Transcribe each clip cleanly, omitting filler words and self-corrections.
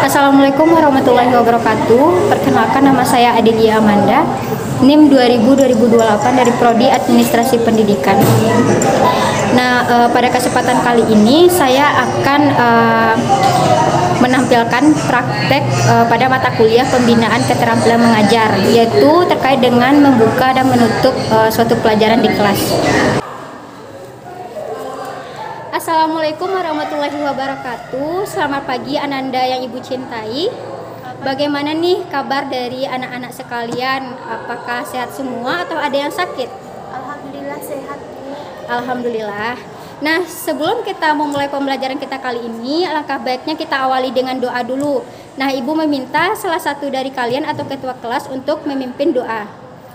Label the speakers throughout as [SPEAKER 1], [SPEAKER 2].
[SPEAKER 1] Assalamualaikum warahmatullahi wabarakatuh. Perkenalkan, nama saya Adelia Amanda, NIM 2000-2028 dari Prodi Administrasi Pendidikan. Nah, pada kesempatan kali ini saya akan menampilkan praktek pada mata kuliah pembinaan keterampilan mengajar, yaitu terkait dengan membuka dan menutup suatu pelajaran di kelas. Assalamualaikum warahmatullahi wabarakatuh. Selamat pagi Ananda yang Ibu cintai. Bagaimana nih kabar dari anak-anak sekalian? Apakah sehat semua atau ada yang sakit?
[SPEAKER 2] Alhamdulillah sehat, Bu.
[SPEAKER 1] Alhamdulillah. Nah, sebelum kita memulai pembelajaran kita kali ini, alangkah baiknya kita awali dengan doa dulu. Nah, Ibu meminta salah satu dari kalian atau ketua kelas untuk memimpin doa.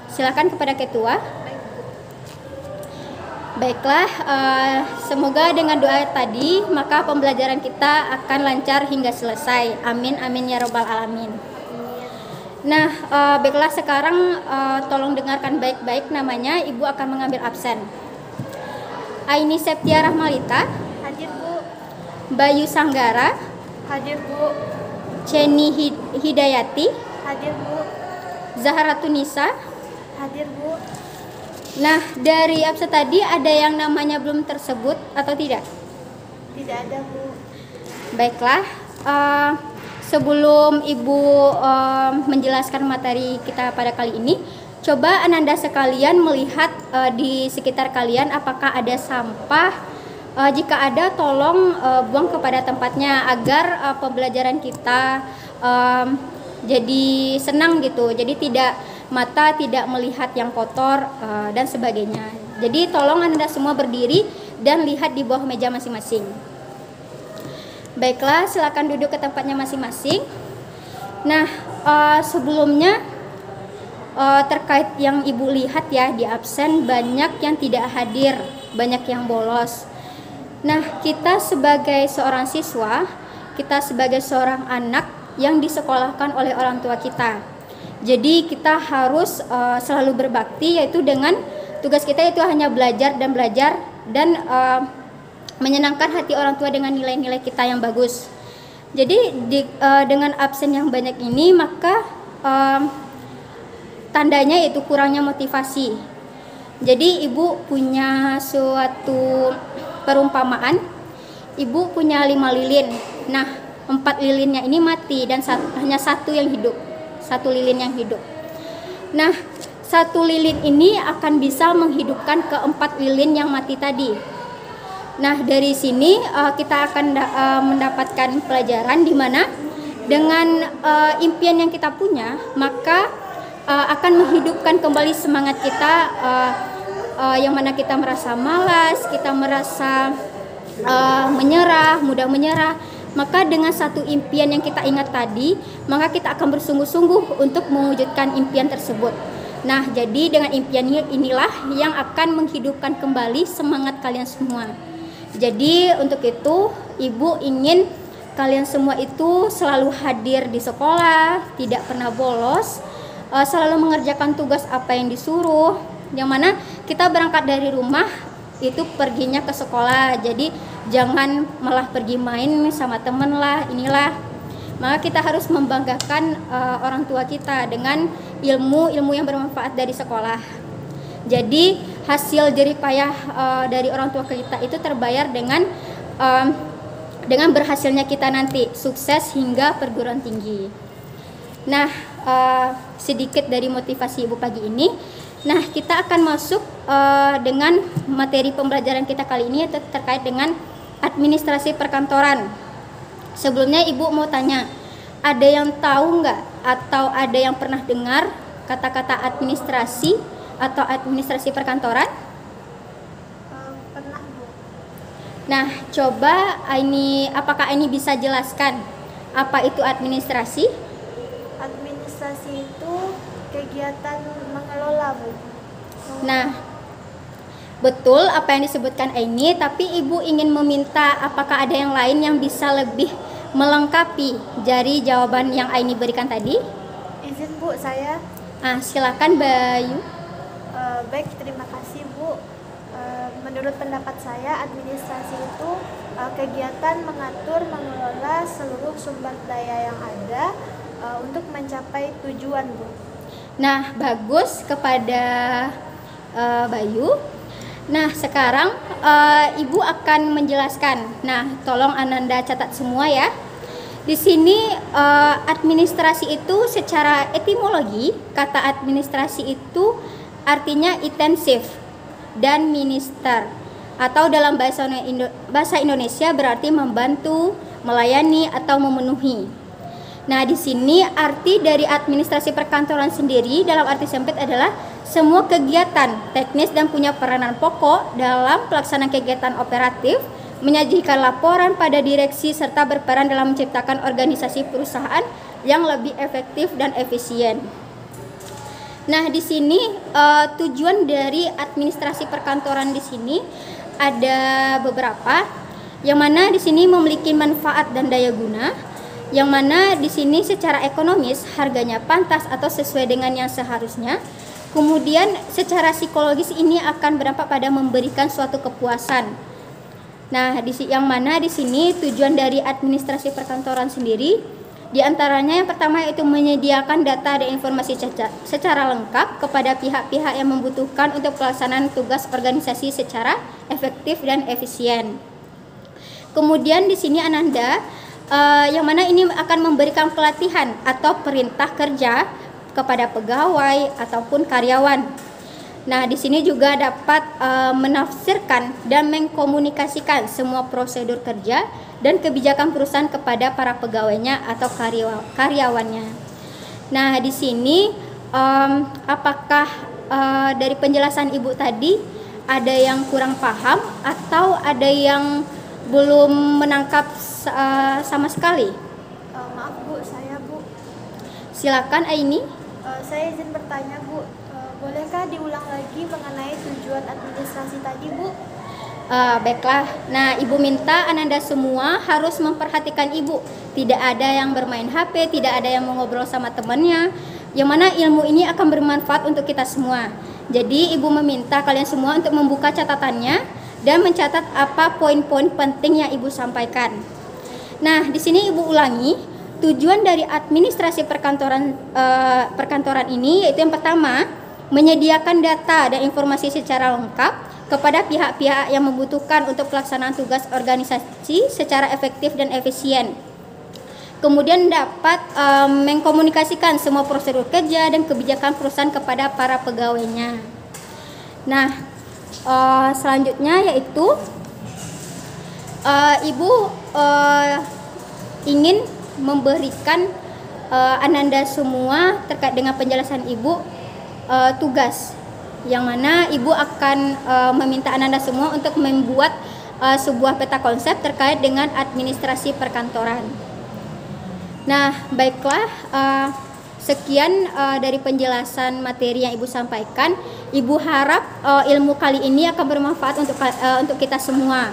[SPEAKER 1] Silakan kepada ketua. Baiklah, semoga dengan doa tadi maka pembelajaran kita akan lancar hingga selesai. Amin, amin ya robbal alamin. Nah, baiklah sekarang tolong dengarkan baik-baik namanya. Ibu akan mengambil absen. Aini Septia Rahmalita.
[SPEAKER 2] Hadir, Bu.
[SPEAKER 1] Bayu Sanggara.
[SPEAKER 2] Hadir, Bu.
[SPEAKER 1] Ceni Hidayati.
[SPEAKER 2] Hadir, Bu.
[SPEAKER 1] Zahra Tunisa.
[SPEAKER 2] Hadir, Bu.
[SPEAKER 1] Nah, dari absen tadi ada yang namanya belum tersebut atau tidak?
[SPEAKER 2] Tidak ada, Bu.
[SPEAKER 1] Baiklah, sebelum Ibu menjelaskan materi kita pada kali ini, coba Ananda sekalian melihat di sekitar kalian apakah ada sampah. Jika ada, tolong buang kepada tempatnya agar pembelajaran kita jadi senang gitu. Jadi mata tidak melihat yang kotor dan sebagainya. Jadi tolong Anda semua berdiri dan lihat di bawah meja masing-masing. Baiklah, silakan duduk ke tempatnya masing-masing. Nah, sebelumnya terkait yang Ibu lihat ya di absen, banyak yang tidak hadir, banyak yang bolos. Nah, kita sebagai seorang siswa, kita sebagai seorang anak yang disekolahkan oleh orang tua kita. Jadi kita harus selalu berbakti, yaitu dengan tugas kita itu hanya belajar dan menyenangkan hati orang tua dengan nilai-nilai kita yang bagus. Jadi dengan absen yang banyak ini maka tandanya yaitu kurangnya motivasi. Jadi Ibu punya suatu perumpamaan, Ibu punya 5 lilin. Nah, 4 lilinnya ini mati dan hanya satu yang hidup. Satu lilin yang hidup. Nah, satu lilin ini akan bisa menghidupkan keempat lilin yang mati tadi. Nah, dari sini kita akan mendapatkan pelajaran di mana dengan impian yang kita punya, maka akan menghidupkan kembali semangat kita, yang mana kita merasa malas, kita merasa menyerah, mudah menyerah. Maka dengan satu impian yang kita ingat tadi, maka kita akan bersungguh-sungguh untuk mewujudkan impian tersebut. Nah, jadi dengan impian inilah yang akan menghidupkan kembali semangat kalian semua. Jadi untuk itu, Ibu ingin kalian semua itu selalu hadir di sekolah, tidak pernah bolos, selalu mengerjakan tugas apa yang disuruh. Yang mana kita berangkat dari rumah itu perginya ke sekolah, jadi jangan malah pergi main sama temen lah, inilah. Maka kita harus membanggakan orang tua kita dengan ilmu yang bermanfaat dari sekolah. Jadi hasil jerih payah dari orang tua kita itu terbayar dengan berhasilnya kita nanti sukses hingga perguruan tinggi. Nah, sedikit dari motivasi Ibu pagi ini. Nah, kita akan masuk dengan materi pembelajaran kita kali ini terkait dengan administrasi perkantoran. Sebelumnya Ibu mau tanya, ada yang tahu nggak atau ada yang pernah dengar kata-kata administrasi atau administrasi perkantoran?
[SPEAKER 2] Pernah, Bu.
[SPEAKER 1] Nah, coba apakah ini bisa jelaskan apa itu administrasi?
[SPEAKER 2] Administrasi itu kegiatan mengelola, Bu.
[SPEAKER 1] Nah, betul apa yang disebutkan Aini, tapi Ibu ingin meminta apakah ada yang lain yang bisa lebih melengkapi dari jawaban yang Aini berikan tadi?
[SPEAKER 2] Izin, Bu, saya.
[SPEAKER 1] Silakan Bayu.
[SPEAKER 2] Baik, terima kasih, Bu. Menurut pendapat saya, administrasi itu kegiatan mengatur mengelola seluruh sumber daya yang ada untuk mencapai tujuan, Bu.
[SPEAKER 1] Nah, bagus kepada Bayu. Nah, sekarang Ibu akan menjelaskan. Nah, tolong Ananda catat semua ya. Di sini administrasi itu secara etimologi, kata administrasi itu artinya intensif dan minister, atau dalam bahasa Indonesia berarti membantu, melayani atau memenuhi. Nah, di sini arti dari administrasi perkantoran sendiri dalam arti sempit adalah semua kegiatan teknis dan punya peranan pokok dalam pelaksanaan kegiatan operatif, menyajikan laporan pada direksi serta berperan dalam menciptakan organisasi perusahaan yang lebih efektif dan efisien. Nah, di sini tujuan dari administrasi perkantoran di sini ada beberapa, yang mana di sini memiliki manfaat dan daya guna, yang mana di sini secara ekonomis harganya pantas atau sesuai dengan yang seharusnya. Kemudian secara psikologis ini akan berdampak pada memberikan suatu kepuasan. Nah, yang mana di sini tujuan dari administrasi perkantoran sendiri diantaranya yang pertama yaitu menyediakan data dan informasi secara lengkap kepada pihak-pihak yang membutuhkan untuk pelaksanaan tugas organisasi secara efektif dan efisien. Kemudian di sini Ananda yang mana ini akan memberikan pelatihan atau perintah kerja kepada pegawai ataupun karyawan. Nah, di sini juga dapat menafsirkan dan mengkomunikasikan semua prosedur kerja dan kebijakan perusahaan kepada para pegawainya atau karyawannya. Nah, di sini apakah dari penjelasan Ibu tadi ada yang kurang paham atau ada yang belum menangkap sama sekali?
[SPEAKER 2] Maaf, Bu, saya, Bu.
[SPEAKER 1] Silakan Aini.
[SPEAKER 2] Saya izin bertanya, Bu. Bolehkah diulang lagi mengenai tujuan administrasi tadi, Bu?
[SPEAKER 1] Baiklah. Nah, Ibu minta Ananda semua harus memperhatikan Ibu. Tidak ada yang bermain HP, tidak ada yang mengobrol sama temannya. Yang mana ilmu ini akan bermanfaat untuk kita semua. Jadi, Ibu meminta kalian semua untuk membuka catatannya dan mencatat apa poin-poin penting yang Ibu sampaikan. Nah, di sini Ibu ulangi tujuan dari administrasi perkantoran ini, yaitu yang pertama, menyediakan data dan informasi secara lengkap kepada pihak-pihak yang membutuhkan untuk pelaksanaan tugas organisasi secara efektif dan efisien. Kemudian dapat mengkomunikasikan semua prosedur kerja dan kebijakan perusahaan kepada para pegawainya. Nah, selanjutnya yaitu Ibu ingin memberikan Ananda semua terkait dengan penjelasan Ibu tugas, yang mana Ibu akan meminta Ananda semua untuk membuat sebuah peta konsep terkait dengan administrasi perkantoran. Nah, baiklah, sekian dari penjelasan materi yang Ibu sampaikan. Ibu harap ilmu kali ini akan bermanfaat untuk kita semua.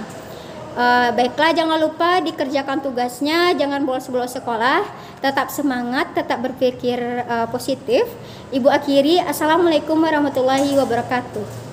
[SPEAKER 1] Baiklah, jangan lupa dikerjakan tugasnya, jangan bolos-bolos sekolah, tetap semangat, tetap berpikir positif. Ibu akhiri, Assalamualaikum warahmatullahi wabarakatuh.